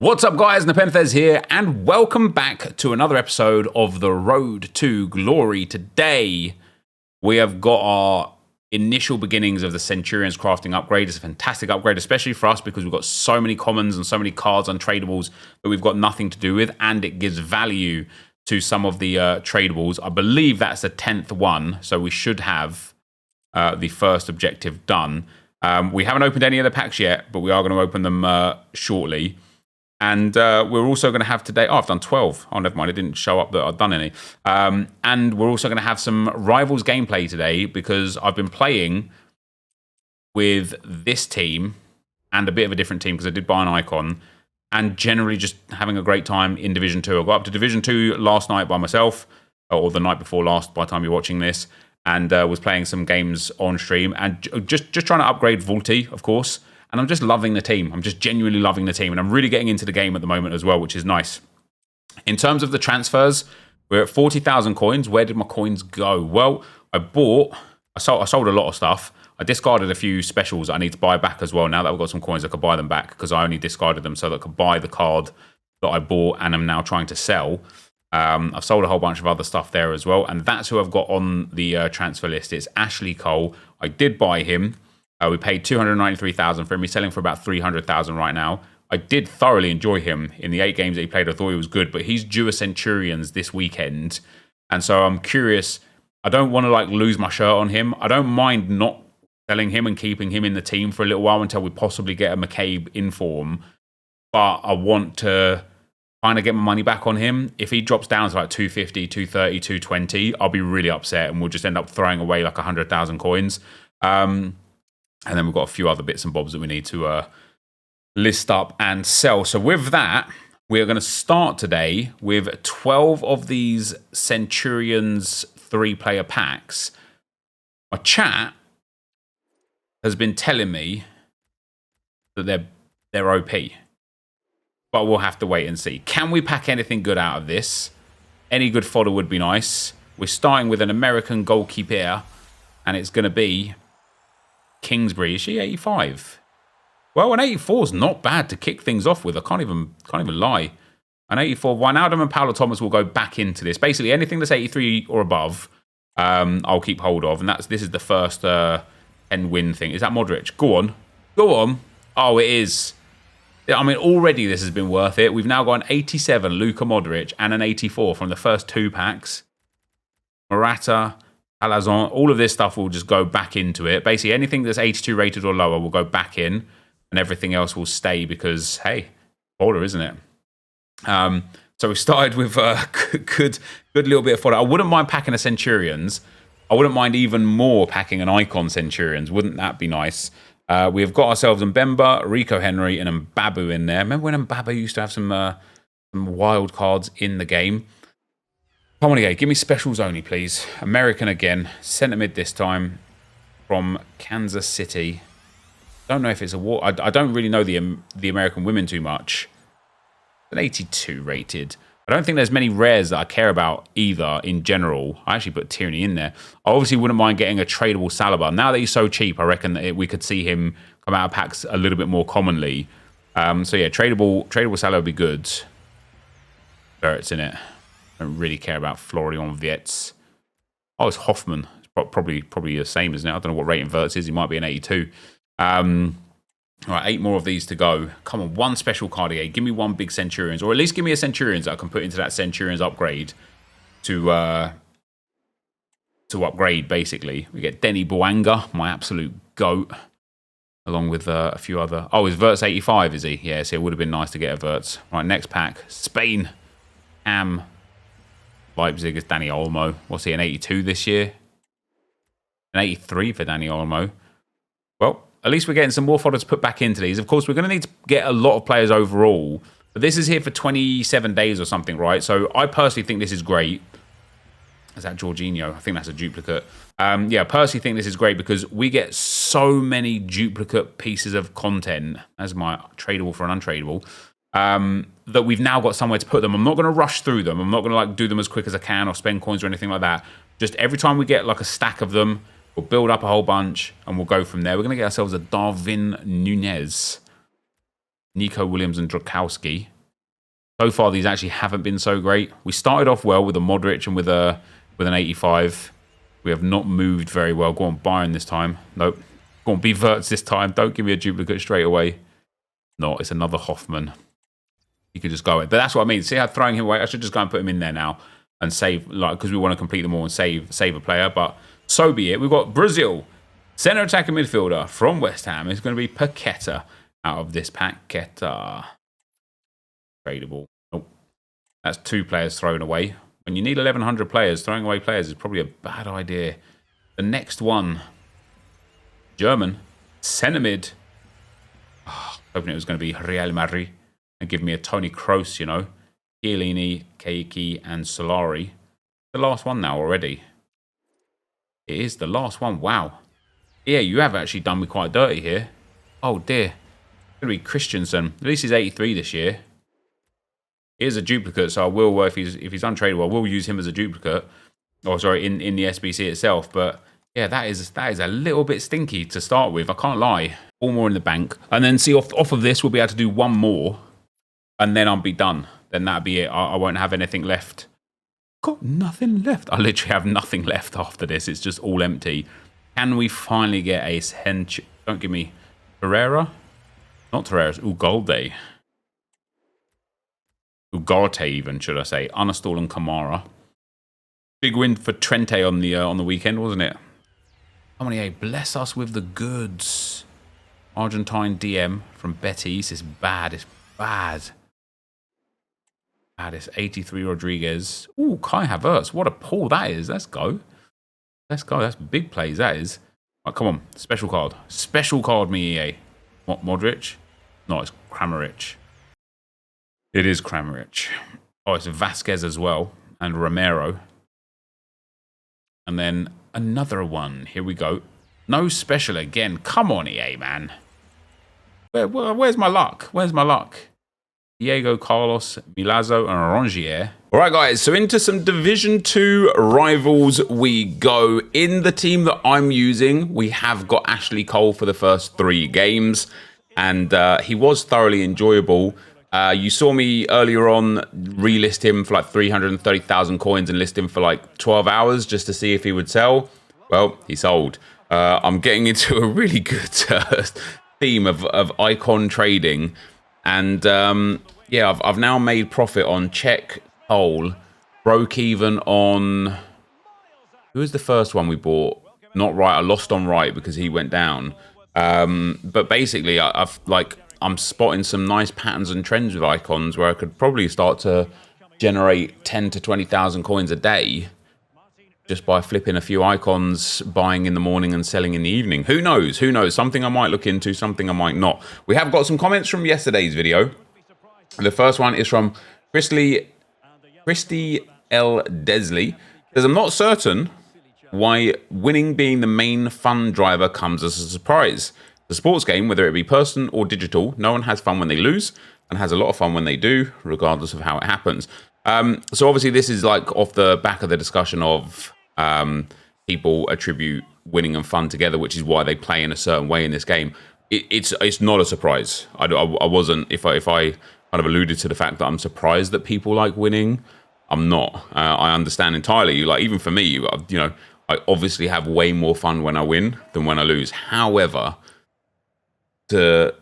What's up guys, NepentheZ here, and welcome back to another episode of The Road to Glory. Today, we have got our initial beginnings of the Centurions crafting upgrade. It's a fantastic upgrade, especially for us because we've got so many commons and so many cards untradables that we've got nothing to do with, and it gives value to some of the tradables. I believe that's the 10th one, so we should have the first objective done. We haven't opened any of the packs yet, but we are going to open them shortly. And we're also going to have today... Oh, I've done 12. Oh, never mind. It didn't show up that I've done any. And we're also going to have some Rivals gameplay today because I've been playing with this team and a bit of a different team because I did buy an icon and generally just having a great time in Division 2. I got up to Division 2 last night by myself, or the night before last by the time you're watching this, and was playing some games on stream and just trying to upgrade Vulti, of course. And I'm just loving the team. I'm just genuinely loving the team. And I'm really getting into the game at the moment as well, which is nice. In terms of the transfers, we're at 40,000 coins. Where did my coins go? Well, I sold a lot of stuff. I discarded a few specials I need to buy back as well. Now that I've got some coins, I could buy them back because I only discarded them so that I could buy the card that I bought and am now trying to sell. I've sold a whole bunch of other stuff there as well. And that's who I've got on the transfer list. It's Ashley Cole. I did buy him. We paid 293,000 for him. He's selling for about 300,000 right now. I did thoroughly enjoy him in the 8 games that he played. I thought he was good, but he's due a Centurions this weekend, and so I'm curious. I don't want to lose my shirt on him. I don't mind not selling him and keeping him in the team for a little while until we possibly get a McCabe in form. But I want to kind of get my money back on him. If he drops down to 250, 230, 220, I'll be really upset, and we'll just end up throwing away 100,000 coins. And then we've got a few other bits and bobs that we need to list up and sell. So with that, we're going to start today with 12 of these Centurions 3-player packs. My chat has been telling me that they're OP. But we'll have to wait and see. Can we pack anything good out of this? Any good fodder would be nice. We're starting with an American goalkeeper, and it's going to be Kingsbury. Is she 85? Well, an 84 is not bad to kick things off with. I can't even lie. An 84. Wijnaldum and Paolo Thomas will go back into this. Basically, anything that's 83 or above, I'll keep hold of. And this is the first 10-win thing. Is that Modric? Go on. Go on. Oh, it is. I mean, already this has been worth it. We've now got an 87 Luka Modric and an 84 from the first 2 packs. Morata, Alazon, all of this stuff will just go back into it. Basically, anything that's 82 rated or lower will go back in, and everything else will stay because, hey, fodder, isn't it? So we started with a good little bit of fodder. I wouldn't mind packing a Centurions. I wouldn't mind even more packing an Icon Centurions. Wouldn't that be nice? We've got ourselves Mbemba, Rico Henry, and Mbabu in there. Remember when Mbabu used to have some wild cards in the game? Come on again, give me specials only, please. American again, centre mid this time from Kansas City. Don't know if it's a war. I don't really know the American women too much. An 82 rated. I don't think there's many rares that I care about either in general. I actually put Tierney in there. I obviously wouldn't mind getting a tradable Saliba. Now that he's so cheap, I reckon that we could see him come out of packs a little bit more commonly. So yeah, tradable Saliba would be good. Barrett's in it. I don't really care about Florian Wirtz. Oh, it's Hoffman. It's probably the same, isn't it? I don't know what rating Wirtz is. He might be an 82. All right, 8 more of these to go. Come on, one special card here. Give me one big Centurions, or at least give me a Centurions that I can put into that Centurions upgrade to upgrade, basically. We get Denny Bouanga, my absolute GOAT, along with a few other... Oh, is Wirtz 85, is he? Yeah, so it would have been nice to get a Wirtz. Right, next pack. Spain. Leipzig is Dani Olmo. What's he, an 82 this year? An 83 for Dani Olmo. Well, at least we're getting some more fodder to put back into these. Of course, we're going to need to get a lot of players overall. But this is here for 27 days or something, right? So I personally think this is great. Is that Jorginho? I think that's a duplicate. Yeah, I personally think this is great because we get so many duplicate pieces of content as my tradable for an untradable. That we've now got somewhere to put them. I'm not going to rush through them. I'm not going to do them as quick as I can or spend coins or anything like that. Just every time we get a stack of them, we'll build up a whole bunch and we'll go from there. We're going to get ourselves a Darwin Nunez, Nico Williams and Drakowski. So far, these actually haven't been so great. We started off well with a Modric and with an 85. We have not moved very well. Go on, Bayern this time. Nope. Go on, be Wirtz this time. Don't give me a duplicate straight away. No, it's another Hoffman. You could just go in. But that's what I mean. See how throwing him away? I should just go and put him in there now and save, like, because we want to complete them all and save a player. But so be it. We've got Brazil. Center attacking midfielder from West Ham is going to be Paqueta out of this Paqueta. Tradable. Nope. That's 2 players thrown away. When you need 1,100 players, throwing away players is probably a bad idea. The next one. German. Centre mid. Oh, hoping it was going to be Real Madrid. And give me a Toni Kroos, you know. Chiellini, Keiki, and Solari. The last one now already. It is the last one. Wow. Yeah, you have actually done me quite dirty here. Oh, dear. It's going to be Christensen. At least he's 83 this year. Here's a duplicate, so I will, if he's untradeable, I will use him as a duplicate. Oh, sorry, in the SBC itself. But yeah, that is a little bit stinky to start with. I can't lie. 4 more in the bank, and then see off of this, we'll be able to do 1 more, and then I'll be done. Then that'll be it. I won't have anything left. Got nothing left. I literally have nothing left after this. It's just all empty. Can we finally get a Don't give me Herrera. Not Herrera. Ugolde. Ugarte even, should I say. Anastol and Kamara. Big win for Trente on the weekend, wasn't it? Come on, EA, bless us with the goods. Argentine DM from Betis. It's bad. It's bad. Bad. It's 83 Rodriguez. Ooh, Kai Havertz. What a pull that is. Let's go. Let's go. That's big plays, that is. Right, come on. Special card. Special card me, EA. What, Modric? No, it's Kramaric. It is Kramaric. Oh, it's Vasquez as well. And Romero. And then another one. Here we go. No special again. Come on, EA, man. Where's my luck? Where's my luck? Diego Carlos, Milazzo, and Rongier. All right, guys. So into some Division 2 rivals we go. In the team that I'm using, we have got Ashley Cole for the first 3 games. And he was thoroughly enjoyable. You saw me earlier on relist him for like 330,000 coins and list him for like 12 hours just to see if he would sell. Well, he sold. I'm getting into a really good theme of icon trading. And yeah, I've now made profit on Czech, Cole, broke even on... Who was the first one we bought? Not Right. I lost on Right because he went down. But basically, I'm spotting some nice patterns and trends with icons where I could probably start to generate 10 to 20,000 coins a day just by flipping a few icons, buying in the morning and selling in the evening. Who knows? Who knows? Something I might look into, something I might not. We have got some comments from yesterday's video. The first one is from Christy L. Desley. Says, I'm not certain why winning being the main fun driver comes as a surprise. The sports game, whether it be person or digital, no one has fun when they lose and has a lot of fun when they do, regardless of how it happens. So obviously this is like off the back of the discussion of people attribute winning and fun together, which is why they play in a certain way in this game. It's not a surprise. I wasn't, if I kind of alluded to the fact that I'm surprised that people like winning, I'm not. I understand entirely. Like, even for me, you know, I obviously have way more fun when I win than when I lose. However, to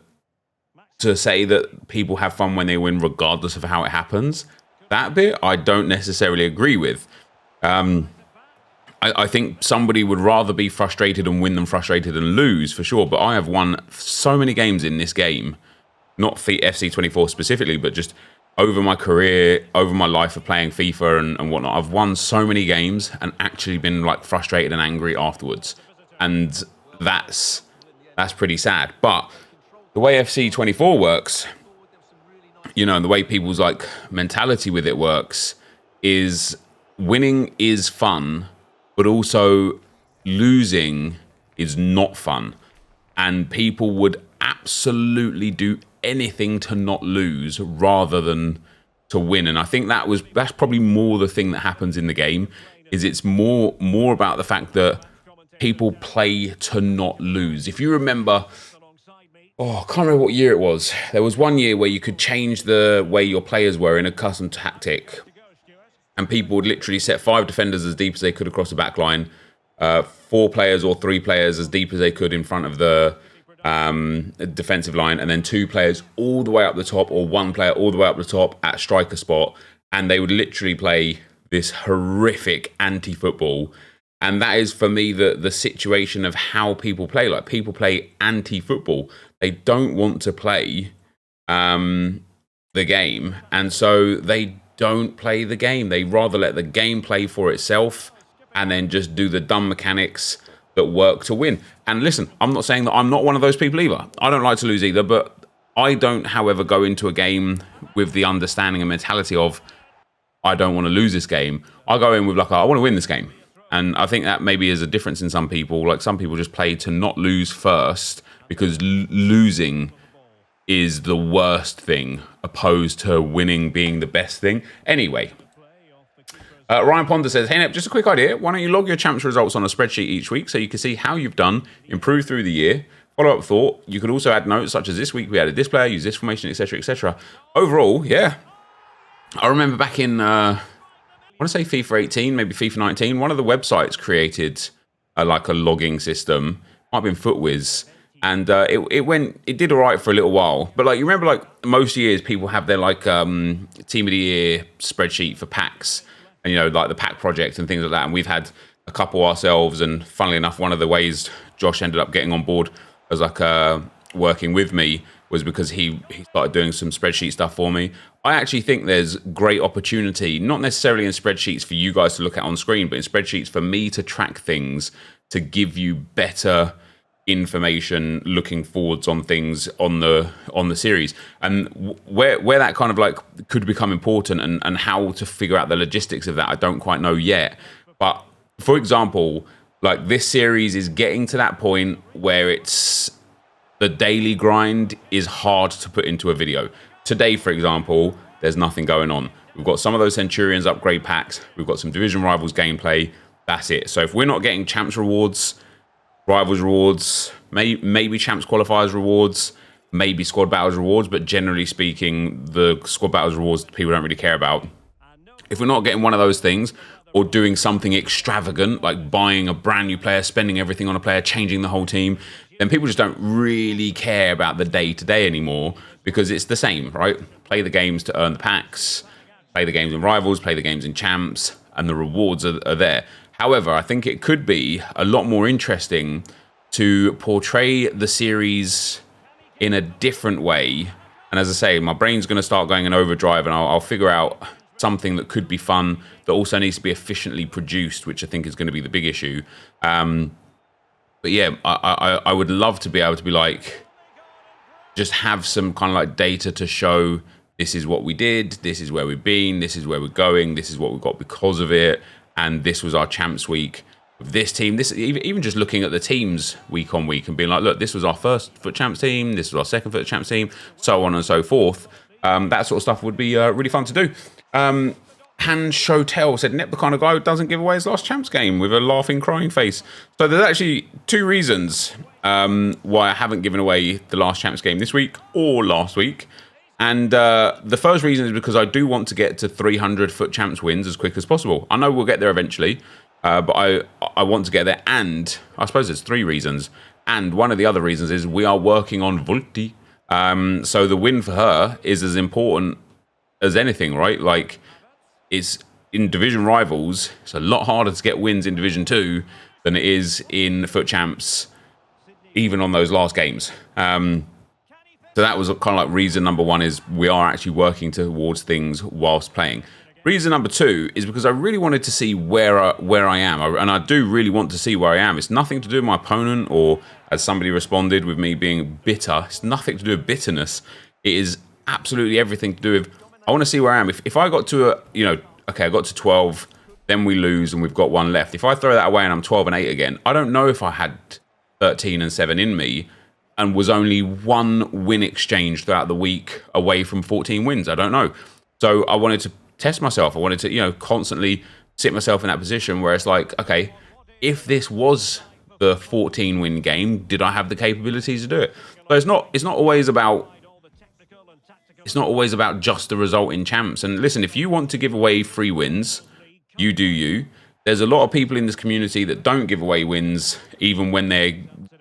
say that people have fun when they win regardless of how it happens, that bit I don't necessarily agree with. I think somebody would rather be frustrated and win than frustrated and lose, for sure. But I have won so many games in this game, not FC24 specifically, but just over my career, over my life of playing FIFA and whatnot. I've won so many games and actually been like frustrated and angry afterwards. And that's pretty sad. But the way FC24 works, you know, and the way people's like mentality with it works is winning is fun, but also losing is not fun. And people would absolutely do anything to not lose rather than to win. And I think that's probably more the thing that happens in the game, is it's more about the fact that people play to not lose. If you remember, Oh, I can't remember what year it was. There was one year where you could change the way your players were in a custom tactic. And people would literally set 5 defenders as deep as they could across the back line, 4 players or 3 players as deep as they could in front of the defensive line, and then 2 players all the way up the top, or 1 player all the way up the top at striker spot. And they would literally play this horrific anti-football. And that is, for me, the situation of how people play. Like, people play anti-football. They don't want to play the game. And so they don't play the game. They rather let the game play for itself and then just do the dumb mechanics that work to win. And listen, I'm not saying that I'm not one of those people either. I don't like to lose either, but I don't, however, go into a game with the understanding and mentality of, I don't want to lose this game. I go in with like, I want to win this game. And I think that maybe is a difference in some people. Like, some people just play to not lose first, because losing is the worst thing, opposed to winning being the best thing. Anyway, Ryan Ponder says, hey Nep, just a quick idea. Why don't you log your champs results on a spreadsheet each week so you can see how you've done, improve through the year. Follow-up thought, you could also add notes such as this week we added this player, use this formation, etc., etc. Overall, yeah. I remember back in, I want to say FIFA 18, maybe FIFA 19, one of the websites created like a logging system. Might have been FootWiz. And it did all right for a little while. But like, you remember, like, most years people have their like team of the year spreadsheet for packs, and, you know, like the pack project and things like that. And we've had a couple ourselves. And funnily enough, one of the ways Josh ended up getting on board as like working with me was because he started doing some spreadsheet stuff for me. I actually think there's great opportunity, not necessarily in spreadsheets for you guys to look at on screen, but in spreadsheets for me to track things, to give you better information looking forwards on things on the series. And where that kind of like could become important, and how to figure out the logistics of that, I don't quite know yet. But for example, like, this series is getting to that point where it's the daily grind is hard to put into a video. Today, for example, there's nothing going on. We've got some of those Centurions upgrade packs. We've got some Division Rivals gameplay. That's it. So if we're not getting Champs rewards, Rivals rewards, maybe Champs qualifiers rewards, maybe Squad Battles rewards, but generally speaking, the Squad Battles rewards people don't really care about. If we're not getting one of those things, or doing something extravagant, like buying a brand new player, spending everything on a player, changing the whole team, then people just don't really care about the day-to-day anymore, because it's the same, right? Play the games to earn the packs, play the games in Rivals, play the games in Champs, and the rewards are there. However, I think it could be a lot more interesting to portray the series in a different way. And as I say, my brain's going to start going in overdrive, and I'll figure out something that could be fun, that also needs to be efficiently produced, which I think is going to be the big issue. But yeah, I would love to be able to be like, just have some kind of like data to show, this is what we did, this is where we've been, this is where we're going, this is what we've got because of it, and this was our champs week with this team. This, even just looking at the teams week on week and being like, look, this was our first foot champs team, this was our second foot champs team, so on and so forth. That sort of stuff would be really fun to do. Han Shotel said, Nep the kind of guy who doesn't give away his last champs game, with a laughing, crying face. So there's actually 2 reasons why I haven't given away the last champs game this week or last week. And the first reason is because I do want to get to 300 foot champs wins as quick as possible. I know we'll get there eventually, but I want to get there. And I suppose there's 3 reasons. And one of the other reasons is we are working on Volti. So the win for her is as important as anything, right? Like, it's in Division Rivals, it's a lot harder to get wins in Division 2 than it is in Foot Champs, even on those last games. So that was kind of like reason number 1, is we are actually working towards things whilst playing. Reason number 2 is because I really wanted to see where I am, and I do really want to see where I am. It's nothing to do with my opponent, or as somebody responded with me being bitter. It's nothing to do with bitterness. It is absolutely everything to do with, I want to see where I am. If I got to okay, I got to 12, then we lose and we've got 1 left. If I throw that away and I'm 12 and 8 again, I don't know if I had 13 and 7 in me and was only 1 win exchange throughout the week away from 14 wins. I don't know. So I wanted to test myself. I wanted to, constantly sit myself in that position where it's like, okay, if this was the 14 win game, did I have the capabilities to do it? So it's not always about just the result in champs. And listen, if you want to give away free wins, you do you. There's a lot of people in this community that don't give away wins even when they're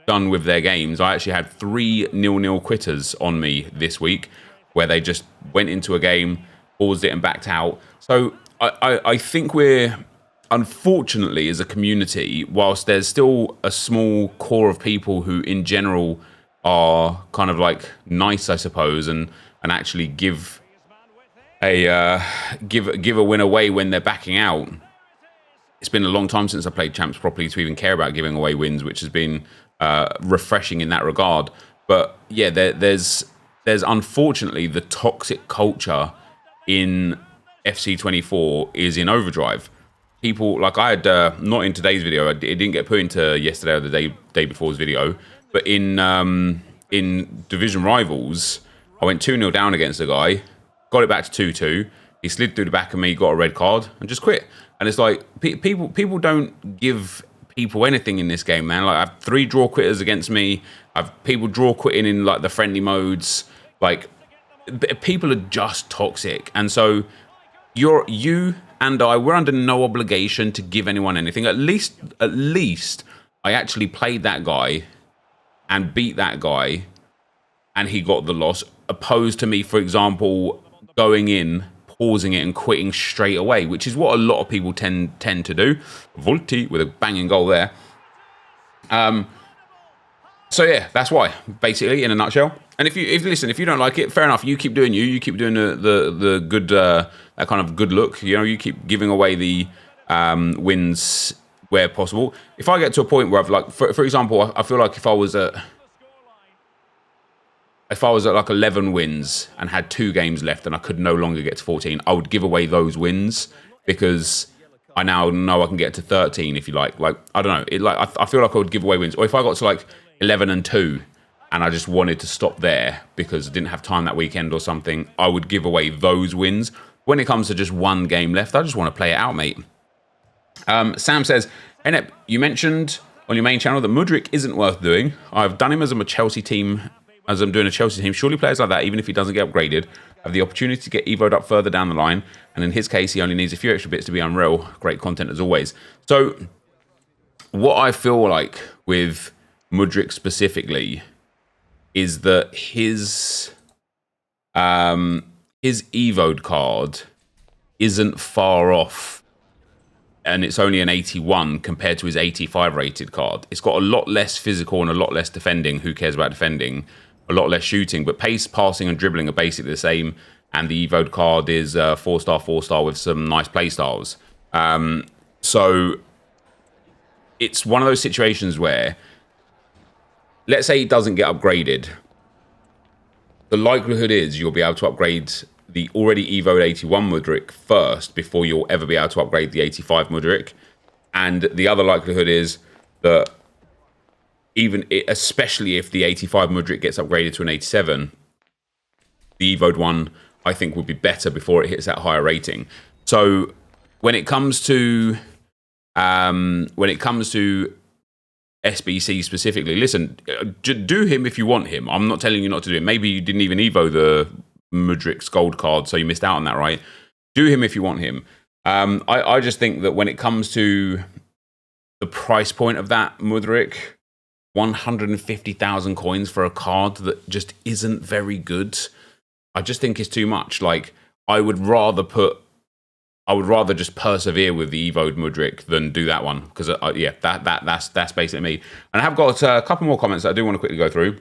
done with their games. I actually had 3 0-0 quitters on me this week where they just went into a game, paused it and backed out. So I think we're, unfortunately, as a community, whilst there's still a small core of people who in general are kind of like nice, I suppose, and actually give a win away when they're backing out. It's been a long time since I played champs properly to even care about giving away wins, which has been refreshing in that regard. But yeah, there's unfortunately the toxic culture in FC24 is in overdrive. People, like I had, not in today's video, it didn't get put into yesterday or the day before's video, but in Division Rivals, I went 2-0 down against a guy, got it back to 2-2, he slid through the back of me, got a red card, and just quit. And it's like, people don't give people anything in this game, man. Like, I have 3 draw quitters against me. I've people draw quitting in, like, the friendly modes. Like, people are just toxic. And so, you and I, we're under no obligation to give anyone anything. At least, I actually played that guy and beat that guy, and he got the loss, opposed to me, for example, going in, pausing it and quitting straight away, which is what a lot of people tend to do. Volti with a banging goal there. So yeah, that's why, basically, in a nutshell. And if you don't like it, fair enough. You keep doing you keep doing the good, that kind of good look. You know, you keep giving away the wins where possible. If I get to a point where I've, like, for example, I feel like if I was at like 11 wins and had 2 games left and I could no longer get to 14, I would give away those wins because I now know I can get to 13 if you like. Like, I don't know. I feel like I would give away wins. Or if I got to like 11-2 and I just wanted to stop there because I didn't have time that weekend or something, I would give away those wins. When it comes to just 1 game left, I just want to play it out, mate. Sam says, hey, Nep, you mentioned on your main channel that Mudryk isn't worth doing. I've done him as I'm a Chelsea team. As I'm doing a Chelsea team, surely players like that, even if he doesn't get upgraded, have the opportunity to get evoed up further down the line. And in his case, he only needs a few extra bits to be unreal. Great content as always. So what I feel like with Mudryk specifically is that his evoed card isn't far off, and it's only an 81 compared to his 85 rated card. It's got a lot less physical and a lot less defending. Who cares about defending? A lot less shooting, but pace, passing, and dribbling are basically the same. And the evoed card is 4-star with some nice play styles. So it's one of those situations where, let's say he doesn't get upgraded, the likelihood is you'll be able to upgrade the already evoed 81 Mudryk first before you'll ever be able to upgrade the 85 Mudryk. And the other likelihood is that especially if the 85 Mudryk gets upgraded to an 87, the evoed one, I think, would be better before it hits that higher rating. So when it comes to SBC specifically, listen, do him if you want him. I'm not telling you not to do it. Maybe you didn't even evo the Mudryk's gold card, so you missed out on that, right? Do him if you want him. I just think that when it comes to the price point of that Mudryk, 150,000 coins for a card that just isn't very good, I just think it's too much. Like, I would rather just persevere with the evoed Mudryk than do that one, because yeah, that's basically me. And I have got a couple more comments that I do want to quickly go through.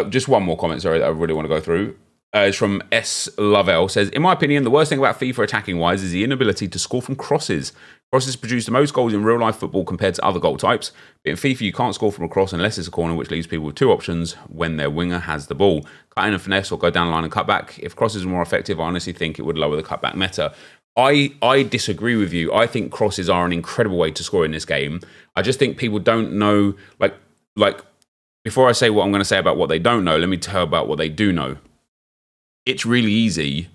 Just one more comment, sorry, that I really want to go through. It's from S. Lovell. Says, in my opinion, the worst thing about FIFA attacking-wise is the inability to score from crosses. Crosses produce the most goals in real-life football compared to other goal types. But in FIFA, you can't score from a cross unless it's a corner, which leaves people with 2 options when their winger has the ball. Cut in and finesse, or go down the line and cut back. If crosses were more effective, I honestly think it would lower the cutback meta. I disagree with you. I think crosses are an incredible way to score in this game. I just think people don't know, like before I say what I'm going to say about what they don't know, let me tell about what they do know. It's really easy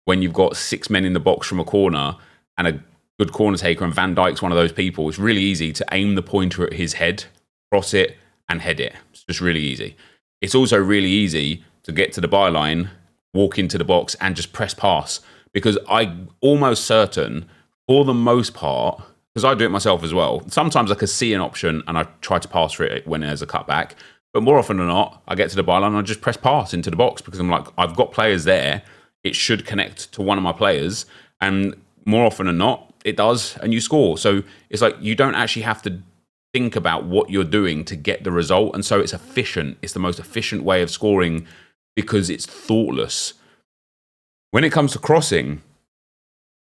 when you've got 6 men in the box from a corner and a good corner taker, and Van Dijk's one of those people. It's really easy to aim the pointer at his head, cross it, and head it. It's just really easy. It's also really easy to get to the byline, walk into the box, and just press pass. Because I'm almost certain, for the most part, because I do it myself as well, sometimes I can see an option and I try to pass for it when there's a cutback. But more often than not, I get to the byline and I just press pass into the box because I'm like, I've got players there. It should connect to one of my players. And more often than not, it does, and you score. So it's like you don't actually have to think about what you're doing to get the result. And so it's efficient. It's the most efficient way of scoring because it's thoughtless. When it comes to crossing,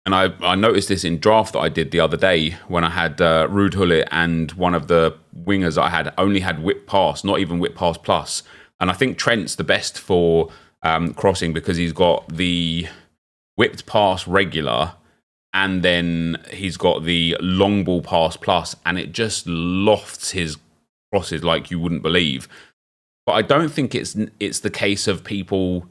and I noticed this in draft that I did the other day when I had Ruud Gullit and one of the wingers I had only had whip pass, not even whip pass plus. And I think Trent's the best for crossing because he's got the whipped pass regular and then he's got the long ball pass plus, and it just lofts his crosses like you wouldn't believe. But I don't think it's the case of people...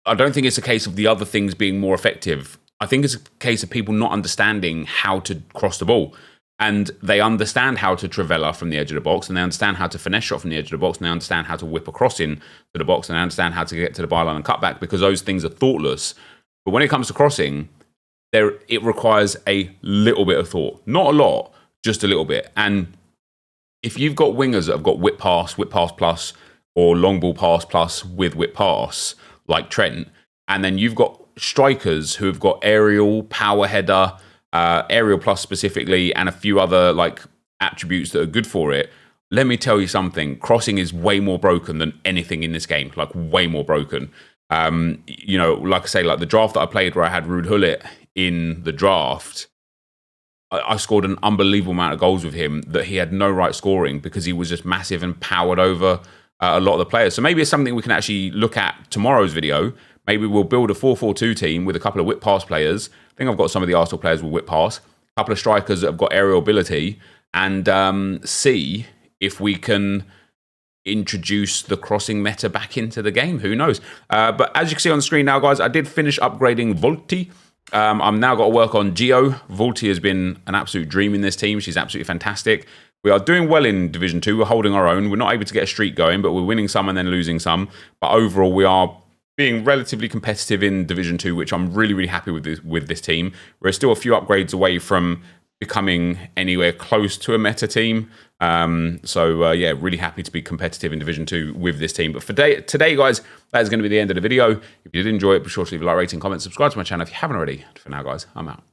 I don't think it's a case of the other things being more effective. I think it's a case of people not understanding how to cross the ball. And they understand how to trivela from the edge of the box, and they understand how to finesse shot from the edge of the box, and they understand how to whip a cross in to the box, and they understand how to get to the byline and cut back, because those things are thoughtless. But when it comes to crossing, it requires a little bit of thought. Not a lot, just a little bit. And if you've got wingers that have got whip pass plus, or long ball pass plus with whip pass, like Trent, and then you've got strikers who have got aerial, power header, aerial plus specifically, and a few other like attributes that are good for it. Let me tell you something, crossing is way more broken than anything in this game, like way more broken. You know, like I say, like the draft that I played where I had Ruud Gullit in the draft, I scored an unbelievable amount of goals with him that he had no right scoring because he was just massive and powered over a lot of the players. So maybe it's something we can actually look at tomorrow's video. Maybe we'll build a 4-4-2 team with a couple of whip pass players. I think I've got some of the Arsenal players with whip pass, a couple of strikers that have got aerial ability, and see if we can introduce the crossing meta back into the game. Who knows? But as you can see on the screen now, guys, I did finish upgrading Volti. I'm now got to work on Gio. Volti has been an absolute dream in this team. She's absolutely fantastic. We are doing well in Division 2. We're holding our own. We're not able to get a streak going, but we're winning some and then losing some. But overall, we are being relatively competitive in Division 2, which I'm really, really happy with this team. We're still a few upgrades away from becoming anywhere close to a meta team. Yeah, really happy to be competitive in Division 2 with this team. But for today, guys, that is going to be the end of the video. If you did enjoy it, be sure to leave a like, rating, comment, subscribe to my channel if you haven't already. For now, guys, I'm out.